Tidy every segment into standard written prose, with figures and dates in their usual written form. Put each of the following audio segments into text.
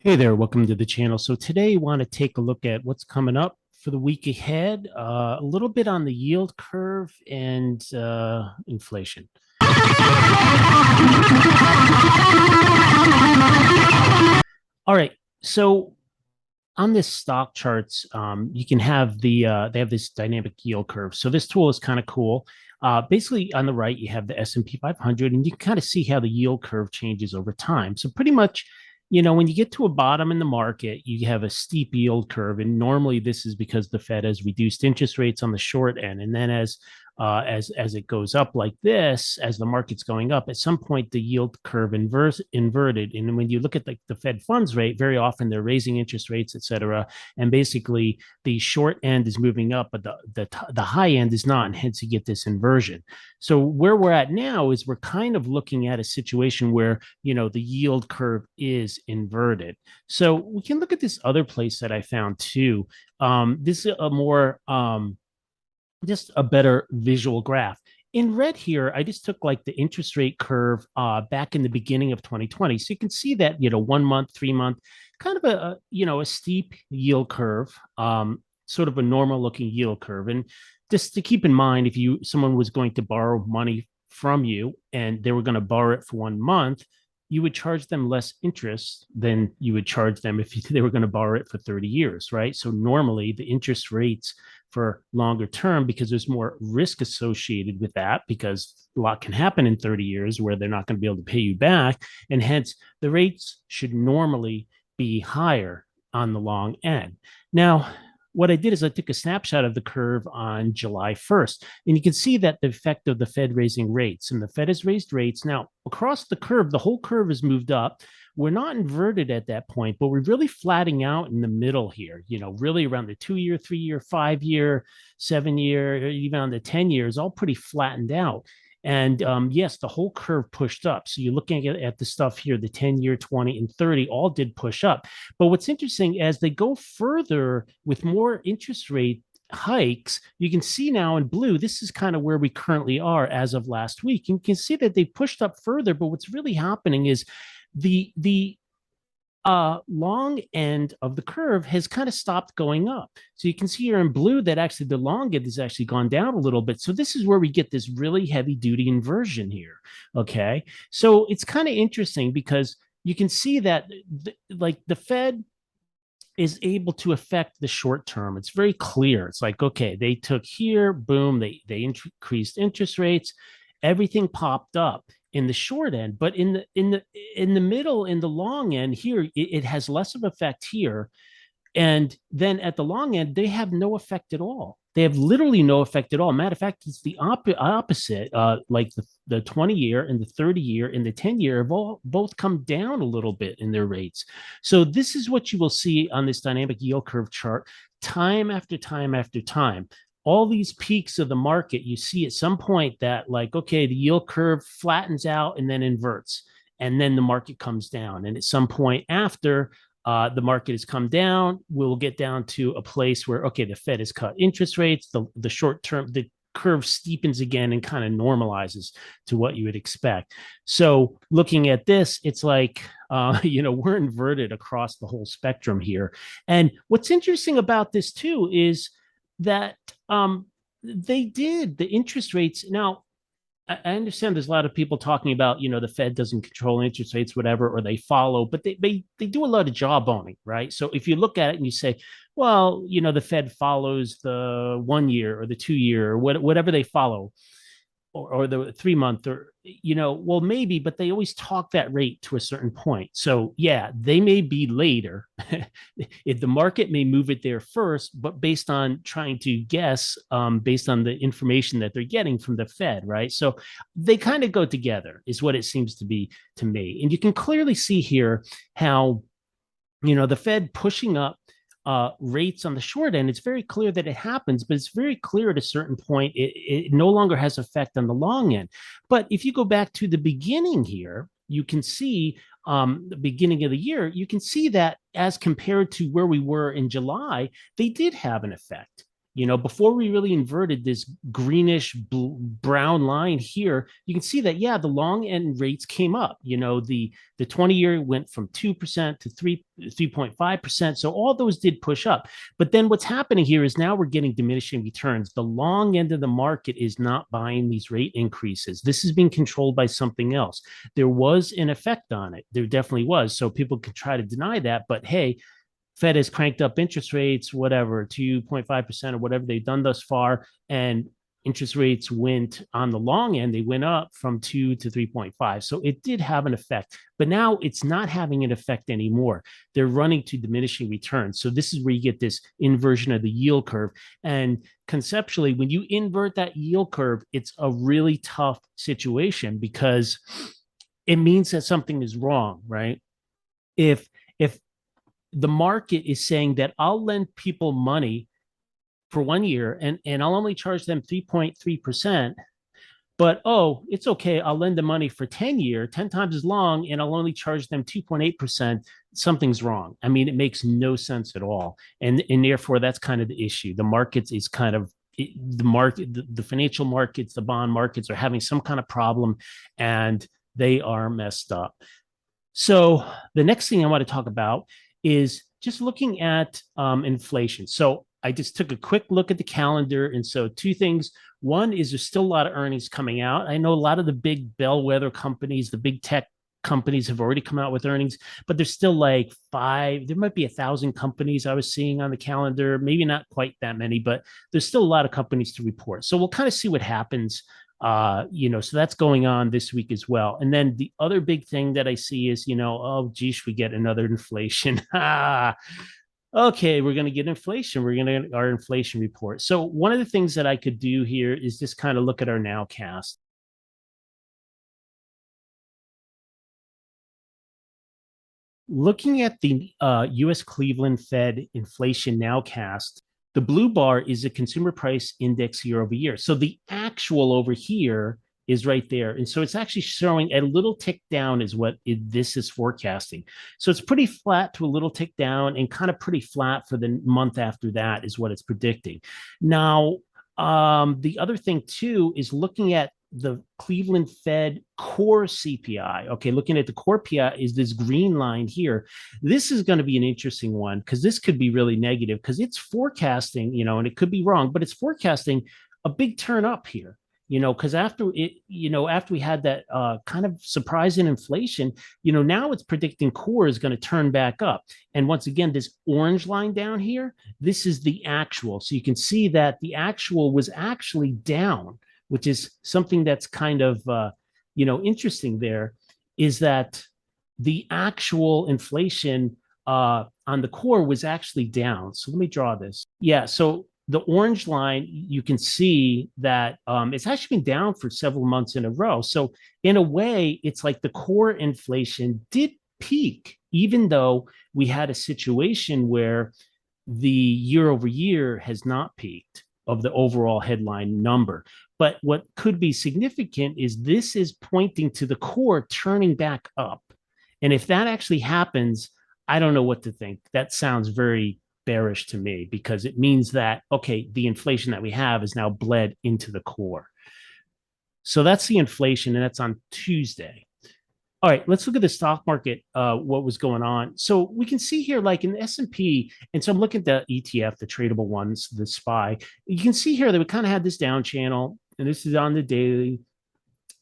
Hey there, welcome to the channel. So today I want to take a look at what's coming up for the week ahead, a little bit on the yield curve and inflation. All right, so on this stock charts, you can have they have this dynamic yield curve. So this tool is kind of cool. Basically, on the right, you have the S&P 500, and you can kind of see how the yield curve changes over time. So pretty much, when you get to a bottom in the market, you have a steep yield curve, and normally this is because the Fed has reduced interest rates on the short end, and then as it goes up like this, as the market's going up, at some point the yield curve inverted. And when you look at the Fed funds rate, very often they're raising interest rates, et cetera. And basically the short end is moving up, but the high end is not, and hence you get this inversion. So where we're at now is we're kind of looking at a situation where, the yield curve is inverted. So we can look at this other place that I found too. This is a more just a better visual graph. In red here, I just took like the interest rate curve back in the beginning of 2020. So you can see that, 1 month, 3 month, kind of a steep yield curve, sort of a normal looking yield curve. And just to keep in mind, if someone was going to borrow money from you and they were going to borrow it for 1 month, you would charge them less interest than you would charge them if they were going to borrow it for 30 years, right? So normally the interest rates for longer term, because there's more risk associated with that, because a lot can happen in 30 years where they're not going to be able to pay you back. And hence the rates should normally be higher on the long end. Now, what I did is I took a snapshot of the curve on July 1st, and you can see that the effect of the Fed raising rates, and the Fed has raised rates. Now, across the curve, the whole curve has moved up. We're not inverted at that point, but we're really flattening out in the middle here, really around the 2 year, 3 year, 5 year, 7 year, even on the 10 years, all pretty flattened out. And yes, the whole curve pushed up. So you're looking at the stuff here, the 10 year, 20, and 30 all did push up. But what's interesting, as they go further with more interest rate hikes, you can see now in blue, this is kind of where we currently are as of last week. You can see that they pushed up further, but what's really happening is the long end of the curve has kind of stopped going up. So you can see here in blue that actually the long end has actually gone down a little bit. So this is where we get this really heavy duty inversion here. Okay. So it's kind of interesting because you can see that like the Fed is able to affect the short term. It's very clear. It's like, okay, they took here, boom, they increased interest rates, everything popped up in the short end, but in the middle, in the long end here, it has less of effect here. And then at the long end, they have no effect at all. They have literally no effect at all. Matter of fact, it's the opposite. Like the 20 year and the 30 year and the 10 year have both come down a little bit in their rates. So this is what you will see on this dynamic yield curve chart time after time after time. All these peaks of the market, you see at some point that like, okay, the yield curve flattens out and then inverts, and then the market comes down. And at some point after, the market has come down, we'll get down to a place where, okay, the Fed has cut interest rates, the short term, the curve steepens again and kind of normalizes to what you would expect. So looking at this, it's like, we're inverted across the whole spectrum here. And what's interesting about this too is that the interest rates. Now, I understand there's a lot of people talking about, the Fed doesn't control interest rates, whatever, or they follow, but they do a lot of jawboning, right? So if you look at it and you say, well, the Fed follows the 1 year or the 2 year or whatever they follow, or the 3 month, or well, maybe, but they always talk that rate to a certain point. So yeah, they may be later. If the market may move it there first, but based on trying to guess, based on the information that they're getting from the Fed, right? So they kind of go together, is what it seems to be to me. And you can clearly see here how the Fed pushing up rates on the short end. It's very clear that it happens, but it's very clear at a certain point it no longer has effect on the long end. But if you go back to the beginning here, you can see the beginning of the year, you can see that as compared to where we were in July, they did have an effect. Before we really inverted this greenish brown line here, you can see that, yeah, the long end rates came up. The 20-year went from 2% to 3.5%. So all those did push up. But then what's happening here is now we're getting diminishing returns. The long end of the market is not buying these rate increases. This is being controlled by something else. There was an effect on it. There definitely was. So people can try to deny that, but hey, Fed has cranked up interest rates, whatever, 2.5% or whatever they've done thus far. And interest rates went on the long end, they went up from 2 to 3.5. So it did have an effect, but now it's not having an effect anymore. They're running to diminishing returns. So this is where you get this inversion of the yield curve. And conceptually, when you invert that yield curve, it's a really tough situation because it means that something is wrong, right? If the market is saying that I'll lend people money for 1 year and I'll only charge them 3.3%, but it's okay, I'll lend the money for 10 times as long, and I'll only charge them 2.8%, something's wrong. I mean, it makes no sense at all. And therefore, that's kind of the issue. The markets is kind of the market, the financial markets, the bond markets are having some kind of problem, and they are messed up. So the next thing I want to talk about is just looking at inflation. So I just took a quick look at the calendar. And so two things. One is there's still a lot of earnings coming out. I know a lot of the big bellwether companies, the big tech companies have already come out with earnings, but there's still like there might be 1,000 companies I was seeing on the calendar, maybe not quite that many, but there's still a lot of companies to report. So we'll kind of see what happens. So that's going on this week as well. And then the other big thing that I see is, oh, geez, we get another inflation. Okay, we're going to get inflation. We're going to get our inflation report. So one of the things that I could do here is just kind of look at our nowcast. Looking at the U.S. Cleveland Fed inflation nowcast, the blue bar is the consumer price index year over year. So the actual over here is right there. And so it's actually showing a little tick down is what this is forecasting. So it's pretty flat to a little tick down, and kind of pretty flat for the month after that is what it's predicting. Now, the other thing too is looking at the Cleveland Fed core CPI. Okay, looking at the core PI is this green line here. This is going to be an interesting one because this could be really negative because it's forecasting, and it could be wrong, but it's forecasting a big turn up here. Because after we had that kind of surprise in inflation, now it's predicting core is going to turn back up. And once again, this orange line down here, this is the actual. So you can see that the actual was actually down, which is something that's kind of, interesting there, is that the actual inflation on the core was actually down. So let me draw this. Yeah, so the orange line, you can see that it's actually been down for several months in a row. So in a way, it's like the core inflation did peak, even though we had a situation where the year over year has not peaked of the overall headline number. But what could be significant is this is pointing to the core turning back up. And if that actually happens, I don't know what to think. That sounds very bearish to me because it means that, okay, the inflation that we have is now bled into the core. So that's the inflation, and that's on Tuesday. All right, let's look at the stock market, what was going on. So we can see here, like in the S&P, and so I'm looking at the ETF, the tradable ones, the SPY. You can see here that we kind of had this down channel, and this is on the daily.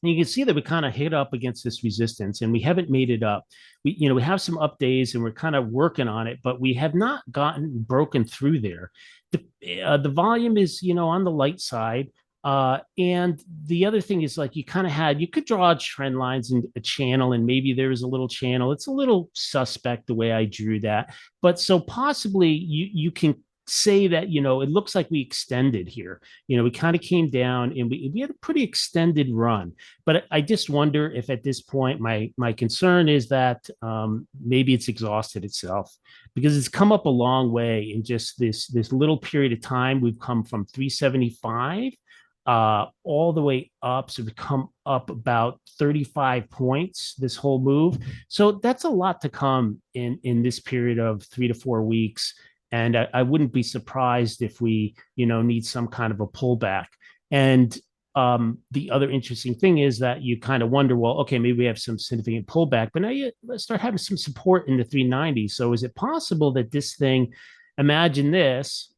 And you can see that we kind of hit up against this resistance, and we haven't made it up. We have some up days, and we're kind of working on it, but we have not gotten broken through there. The volume is, on the light side. And the other thing is, like, you could draw trend lines in a channel, and maybe there's a little channel. It's a little suspect the way I drew that, but so possibly you can say that, it looks like we extended here. We kind of came down, and we had a pretty extended run. But I just wonder if at this point, my concern is that maybe it's exhausted itself, because it's come up a long way in just this little period of time. We've come from 375 all the way up. So we come up about 35 points this whole move. So that's a lot to come in this period of 3 to 4 weeks. And I wouldn't be surprised if we, need some kind of a pullback. And the other interesting thing is that you kind of wonder, well, okay, maybe we have some significant pullback, but now you start having some support in the 390. So is it possible that this thing, imagine this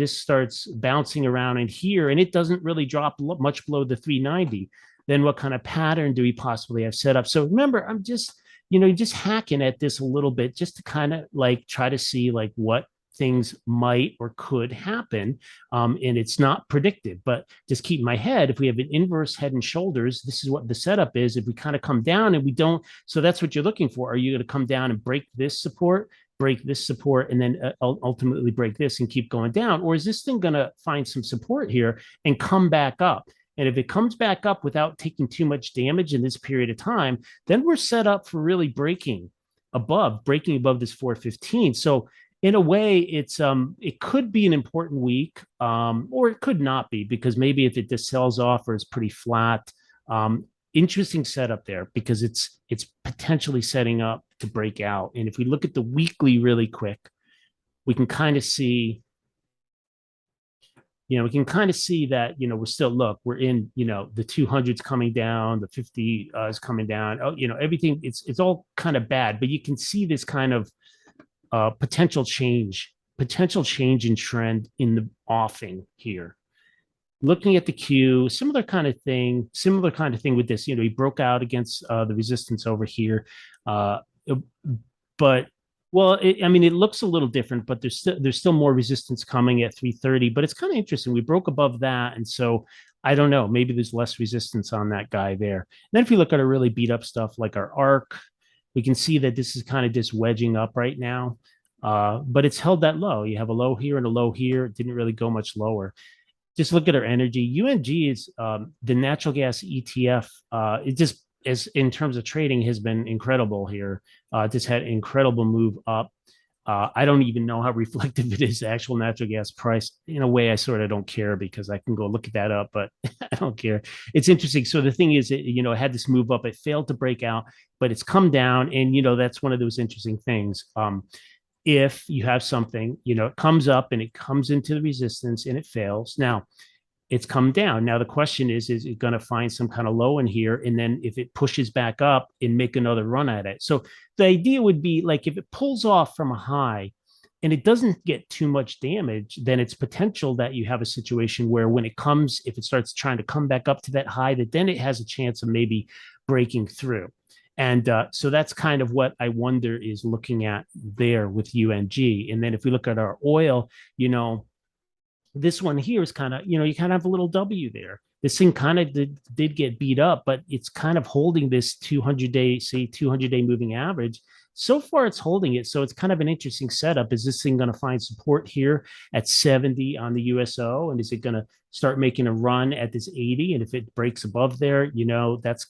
starts bouncing around in here and it doesn't really drop much below the 390? Then what kind of pattern do we possibly have set up? So remember, I'm just, just hacking at this a little bit just to kind of like try to see like what things might or could happen. And it's not predicted, but just keep in my head, if we have an inverse head and shoulders, this is what the setup is. If we kind of come down and we don't, so that's what you're looking for. Are you going to come down and break this support, and then ultimately break this and keep going down? Or is this thing going to find some support here and come back up? And if it comes back up without taking too much damage in this period of time, then we're set up for really breaking above this 415. So in a way, it could be an important week, or it could not be, because maybe if it just sells off or is pretty flat, interesting setup there, because it's potentially setting up to break out. And if we look at the weekly really quick, we can kind of see, that, we're still, we're in, the 200s coming down, the 50 is coming down. Oh, everything, it's all kind of bad, but you can see this kind of potential change in trend in the offing here. Looking at the Q, similar kind of thing with this. He broke out against the resistance over here, but it looks a little different, but there's still more resistance coming at 330. But it's kind of interesting. We broke above that, and so I don't know. Maybe there's less resistance on that guy there. And then if you look at our really beat up stuff like our ARC, we can see that this is kind of just wedging up right now, but it's held that low. You have a low here and a low here. It didn't really go much lower. Just look at our energy. UNG is the natural gas ETF. It just, as in terms of trading, has been incredible here. Just had an incredible move up. I don't even know how reflective it is, the actual natural gas price. In a way, I sort of don't care, because I can go look at that up, but I don't care. It's interesting. So the thing is, it had this move up. It failed to break out, but it's come down. And, that's one of those interesting things. If you have something, it comes up and it comes into the resistance and it fails. Now, it's come down. Now, the question is it going to find some kind of low in here? And then if it pushes back up and make another run at it. So the idea would be, like, if it pulls off from a high and it doesn't get too much damage, then it's potential that you have a situation where when it comes, if it starts trying to come back up to that high, that then it has a chance of maybe breaking through. And so that's kind of what I wonder is looking at there with UNG. And then if we look at our oil, this one here is kind of, you kind of have a little W there. This thing kind of did get beat up, but it's kind of holding this 200-day moving average. So far, it's holding it. So it's kind of an interesting setup. Is this thing going to find support here at 70 on the USO? And is it going to start making a run at this 80? And if it breaks above there, that's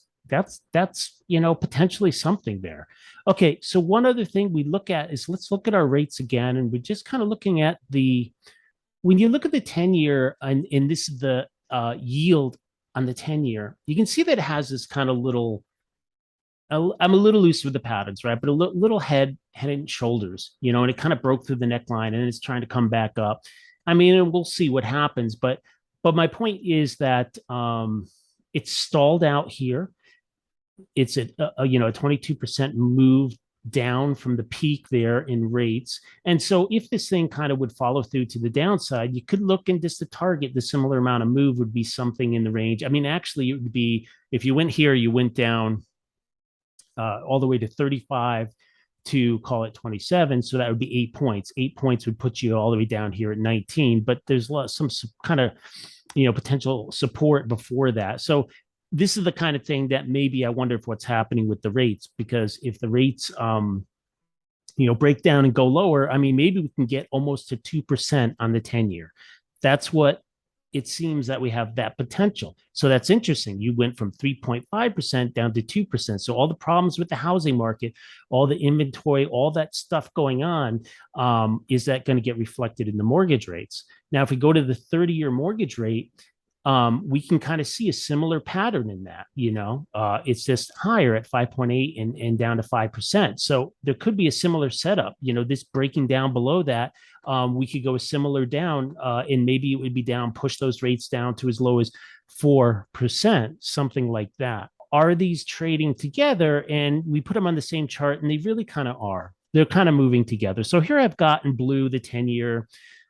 potentially something there. Okay, so one other thing we look at is, let's look at our rates again. And we're just kind of looking at when you look at the 10-year, and this is the yield on the 10-year, you can see that it has this kind of little, I'm a little loose with the patterns, right? But a little head and shoulders, and it kind of broke through the neckline and it's trying to come back up. I mean, we'll see what happens. But my point is that it's stalled out here. It's a 22% move down from the peak there in rates. And so if this thing kind of would follow through to the downside, you could look and just to target the similar amount of move would be something in the range. I mean, actually, it would be, if you went here, you went down all the way to 35 to call it 27. So that would be 8 points. 8 points would put you all the way down here at 19. But there's some kind of, potential support before that. So this is the kind of thing that maybe I wonder if what's happening with the rates, because if the rates, break down and go lower, I mean, maybe we can get almost to 2% on the 10-year. That's what it seems that we have that potential. So that's interesting. You went from 3.5% down to 2%. So all the problems with the housing market, all the inventory, all that stuff going on, is that going to get reflected in the mortgage rates? Now, if we go to the 30-year mortgage rate, we can kind of see a similar pattern in that. It's just higher at 5.8 and down to 5%. So there could be a similar setup. This breaking down below that, we could go a similar down, and maybe it would be down, push those rates down to as low as 4%, something like that. Are these trading together? And we put them on the same chart, and they really kind of are. They're kind of moving together. So here I've got in blue the 10-year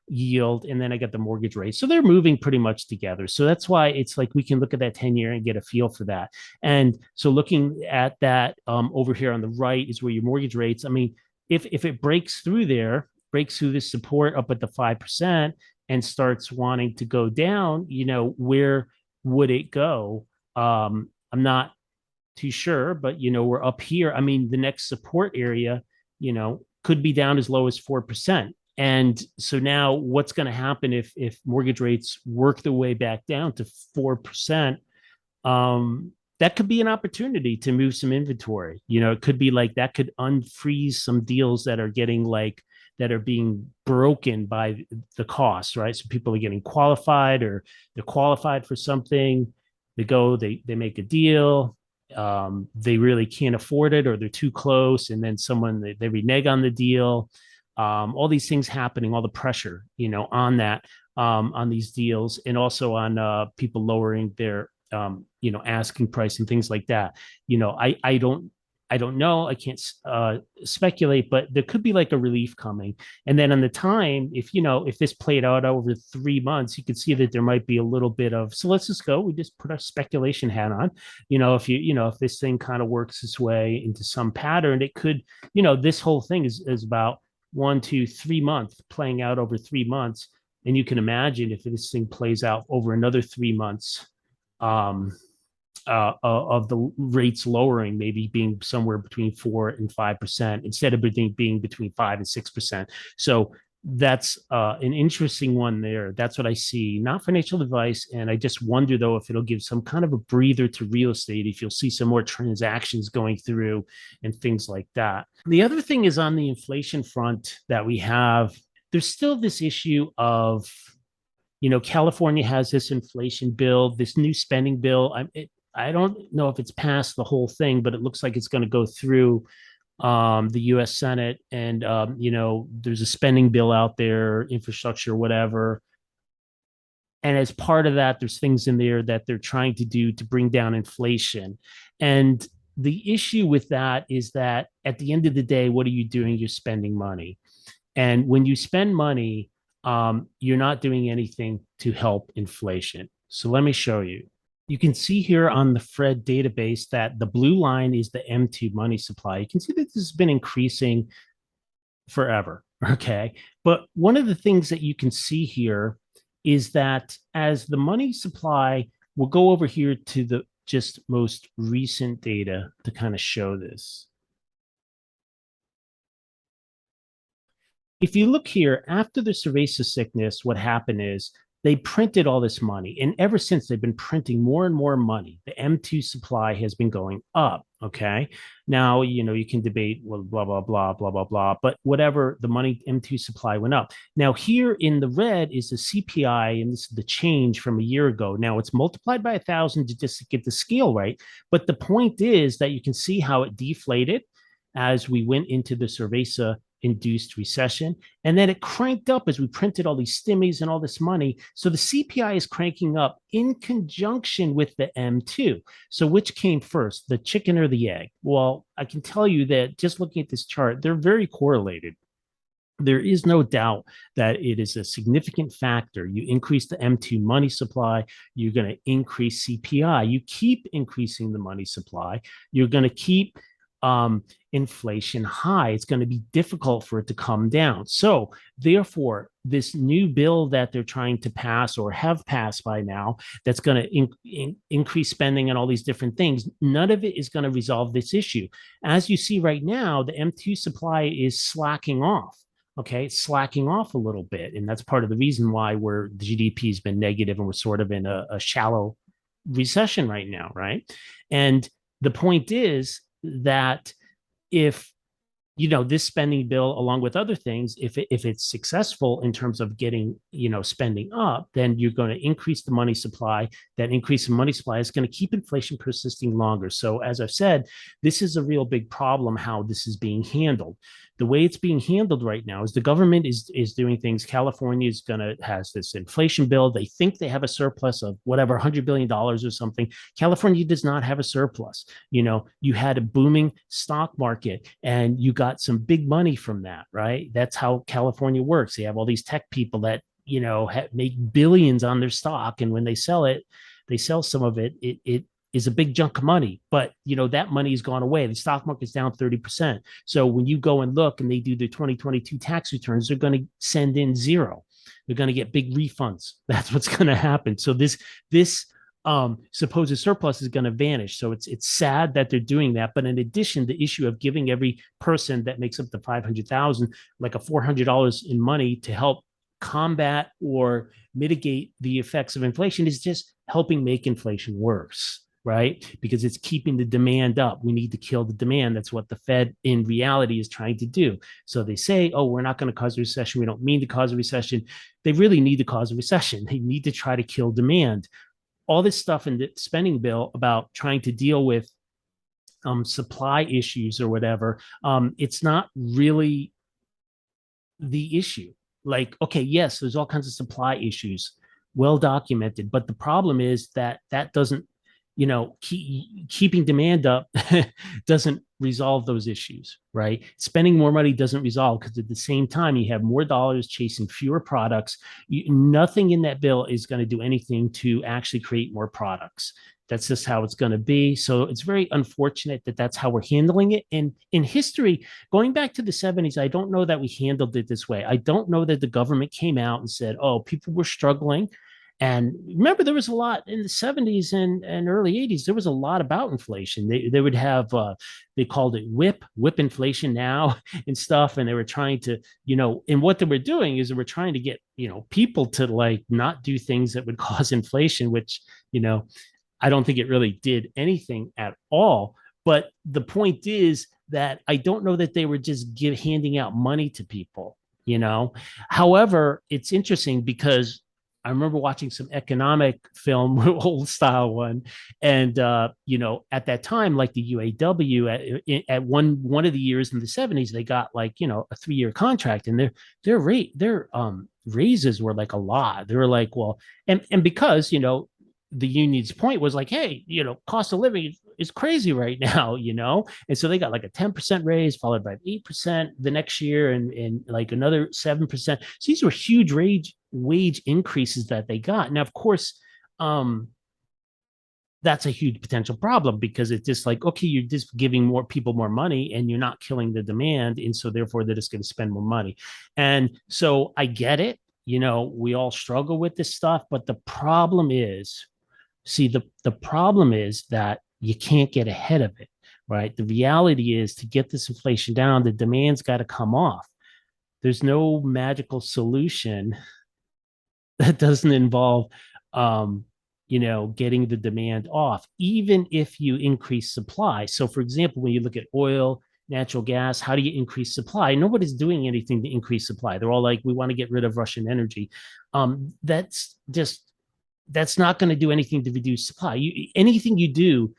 yield, and then I got the mortgage rate. So they're moving pretty much together. So that's why it's like we can look at that 10-year and get a feel for that. And so looking at that, over here on the right is where your mortgage rates. I mean, if it breaks through there, breaks through this support up at the 5% and starts wanting to go down, where would it go? I'm not too sure, but we're up here. I mean, the next support area, could be down as low as 4%. And so now what's going to happen if mortgage rates work their way back down to 4%? That could be an opportunity to move some inventory. It could be like that could unfreeze some deals that are getting that are being broken by the cost, right? So people are getting qualified, or they're qualified for something. They make a deal. They really can't afford it, or they're too close. And then they renege on the deal. All these things happening, all the pressure, on that, on these deals, and also on people lowering their, asking price and things like that. I don't know. I can't speculate, but there could be like a relief coming. And then on the time, if this played out over 3 months, you could see that there might be a little bit of. So let's just go. We just put our speculation hat on. If this thing kind of works its way into some pattern, it could. This whole thing is about 1, 2, 3 months playing out over 3 months, and you can imagine if this thing plays out over another 3 months. Of the rates lowering, maybe being somewhere between 4 and 5% instead of being between 5 and 6%. So that's an interesting one there. That's what I see. Not financial advice, and I just wonder though if it'll give some kind of a breather to real estate. If you'll see some more transactions going through and things like that. The other thing is on the inflation front that we have. There's still this issue of, California has this inflation bill, this new spending bill. I don't know if it's passed the whole thing, but it looks like it's going to go through the U.S. Senate. And, there's a spending bill out there, infrastructure, whatever. And as part of that, there's things in there that they're trying to do to bring down inflation. And the issue with that is that at the end of the day, what are you doing? You're spending money. And when you spend money, you're not doing anything to help inflation. So let me show you. You can see here on the Fred database that the blue line is the M2 money supply. You can see that this has been increasing forever, okay? But one of the things that you can see here is that as the money supply, we'll go over here to the just most recent data to kind of show this. If you look here, after the cerveza sickness, what happened is they printed all this money. And ever since, they've been printing more and more money. The M2 supply has been going up. Okay. Now, you can debate, well, blah, blah, blah, blah, blah, blah. But whatever, the money M2 supply went up. Now, here in the red is the CPI, and this is the change from a year ago. Now, it's multiplied by 1,000 to just get the scale right. But the point is that you can see how it deflated as we went into the cerveza induced recession. And then it cranked up as we printed all these stimmies and all this money. So the CPI is cranking up in conjunction with the M2. So which came first, the chicken or the egg? Well, I can tell you that just looking at this chart, they're very correlated. There is no doubt that it is a significant factor. You increase the M2 money supply, you're going to increase CPI. You keep increasing the money supply, you're going to keep inflation high. It's going to be difficult for it to come down. So therefore, this new bill that they're trying to pass or have passed by now, that's going to increase spending and all these different things, none of it is going to resolve this issue. As you see right now, the M2 supply is slacking off. Okay, it's slacking off a little bit. And that's part of the reason why the GDP has been negative and we're sort of in a shallow recession right now, right? And the point is that if this spending bill, along with other things, if it's successful in terms of getting, spending up, then you're going to increase the money supply. That increase in money supply is going to keep inflation persisting longer. So as I've said, this is a real big problem, how this is being handled. The way it's being handled right now is the government is doing things. California is going to has this inflation bill. They think they have a surplus of whatever $100 billion or something. California does not have a surplus. You had a booming stock market and you got some big money from that, right? That's how California works. They have all these tech people that, make billions on their stock. And when they sell it, they sell some of it. It is a big chunk of money, but that money has gone away. The stock market's down 30%. So when you go and look and they do the 2022 tax returns, they're going to send in zero. They're going to get big refunds. That's what's going to happen. So this supposed surplus is going to vanish. So it's sad that they're doing that. But in addition, the issue of giving every person that makes up the 500,000 like a $400 in money to help combat or mitigate the effects of inflation is just helping make inflation worse, right? Because it's keeping the demand up. We need to kill the demand. That's what the Fed in reality is trying to do. So they say, oh, we're not going to cause a recession. We don't mean to cause a recession. They really need to cause a recession. They need to try to kill demand. All this stuff in the spending bill about trying to deal with supply issues or whatever, it's not really the issue. Like, okay, yes, there's all kinds of supply issues, well documented, but the problem is that doesn't, keeping demand up doesn't resolve those issues, right? Spending more money doesn't resolve, because at the same time you have more dollars chasing fewer products. Nothing in that bill is going to do anything to actually create more products. That's just how it's going to be. So it's very unfortunate that that's how we're handling it. And in history, going back to the 70s, I don't know that we handled it this way. I don't know that the government came out and said, oh, people were struggling. And remember, there was a lot in the 70s and early 80s. There was a lot about inflation. They would have, they called it whip inflation now and stuff. And they were trying to, and what they were doing is they were trying to get, people to like not do things that would cause inflation, which, I don't think it really did anything at all. But the point is that I don't know that they were just handing out money to people. However, it's interesting because I remember watching some economic film, old style one, and at that time, like the UAW, at one of the years in the 70s, they got like a 3-year contract, and their raises were like a lot. They were like, well, and because the union's point was like, hey, cost of living is crazy right now. And so they got like a 10% raise, followed by 8% the next year, and like another 7%. So these were huge wage increases that they got. Now, of course, that's a huge potential problem, because it's just like, okay, you're just giving more people more money and you're not killing the demand. And so therefore they're just going to spend more money. And so I get it. We all struggle with this stuff, but the problem is, the problem is that you can't get ahead of it, right? The reality is, to get this inflation down, the demand's got to come off. There's no magical solution that doesn't involve, getting the demand off, even if you increase supply. So, for example, when you look at oil, natural gas, how do you increase supply? Nobody's doing anything to increase supply. They're all like, we want to get rid of Russian energy. That's not going to do anything to reduce supply. Anything you do,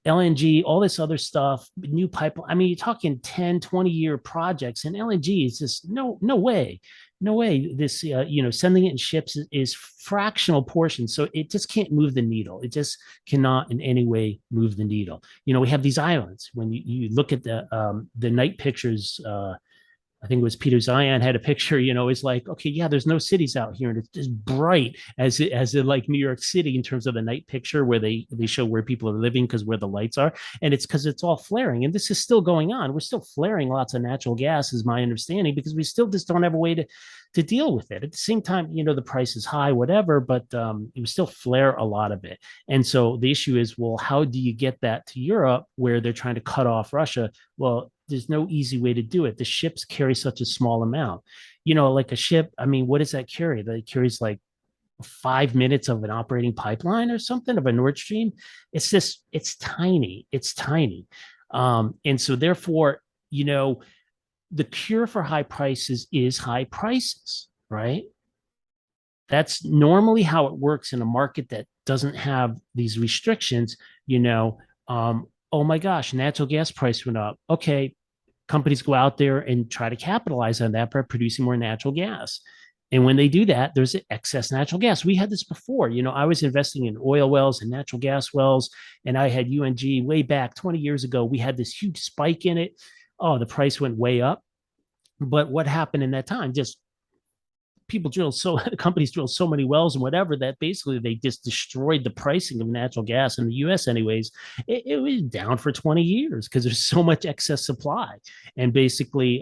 LNG, all this other stuff, new pipeline. I mean, you're talking 10, 20-year projects, and LNG is just no way. This, sending it in ships is fractional portions. So it just can't move the needle. It just cannot in any way move the needle. We have these islands. When you look at the night pictures, I think it was Peter Zion had a picture, it's like, okay, yeah, there's no cities out here, and it's just bright as in like New York City in terms of the night picture, where they show where people are living because where the lights are. And it's because it's all flaring. And this is still going on. We're still flaring lots of natural gas, is my understanding, because we still just don't have a way to deal with it. At the same time, the price is high, whatever, but we still flare a lot of it. And so the issue is, well, how do you get that to Europe, where they're trying to cut off Russia? Well, there's no easy way to do it. The ships carry such a small amount. Like a ship, I mean, what does that carry? That carries like 5 minutes of an operating pipeline or something, of a Nord Stream. It's tiny. And so therefore, the cure for high prices is high prices, right? That's normally how it works in a market that doesn't have these restrictions. You know, oh my gosh, natural gas price went up. Okay, companies go out there and try to capitalize on that by producing more natural gas. And when they do that, there's excess natural gas. We had this before. You know, I was investing in oil wells and natural gas wells, and I had UNG way back 20 years ago. We had this huge spike in it. Oh, the price went way up. But what happened in that time? Just people drill so companies drill so many wells and whatever that basically they just destroyed the pricing of natural gas in the US anyways. It was down for 20 years because there's so much excess supply and basically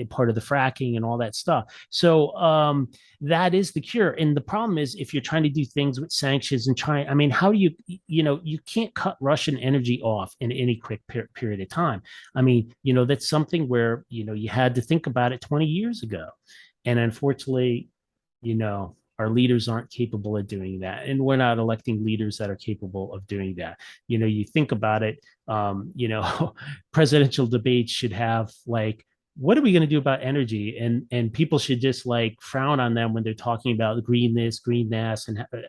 part of the fracking and all that stuff. So that is the cure. And the problem is if you're trying to do things with sanctions and try, I mean, how do you, you know, you can't cut Russian energy off in any quick period of time. I mean, you know, that's something where, you know, you had to think about it 20 years ago. And unfortunately, you know, our leaders aren't capable of doing that. And we're not electing leaders that are capable of doing that. You know, you think about it, you know, presidential debates should have like, what are we going to do about energy? And people should just like frown on them when they're talking about green this, green that,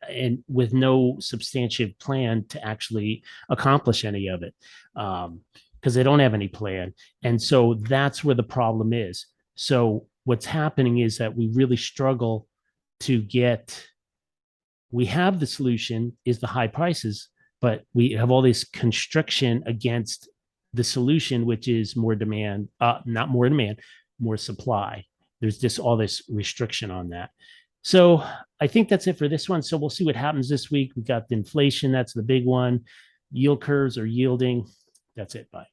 and with no substantive plan to actually accomplish any of it, because they don't have any plan. And so that's where the problem is. So what's happening is that we really struggle to get, we have the solution is the high prices, but we have all this constriction against the solution, which is more demand, not more demand, more supply. There's just all this restriction on that. So I think that's it for this one. So we'll see what happens this week. We got the inflation. That's the big one. Yield curves are yielding. That's it. Bye.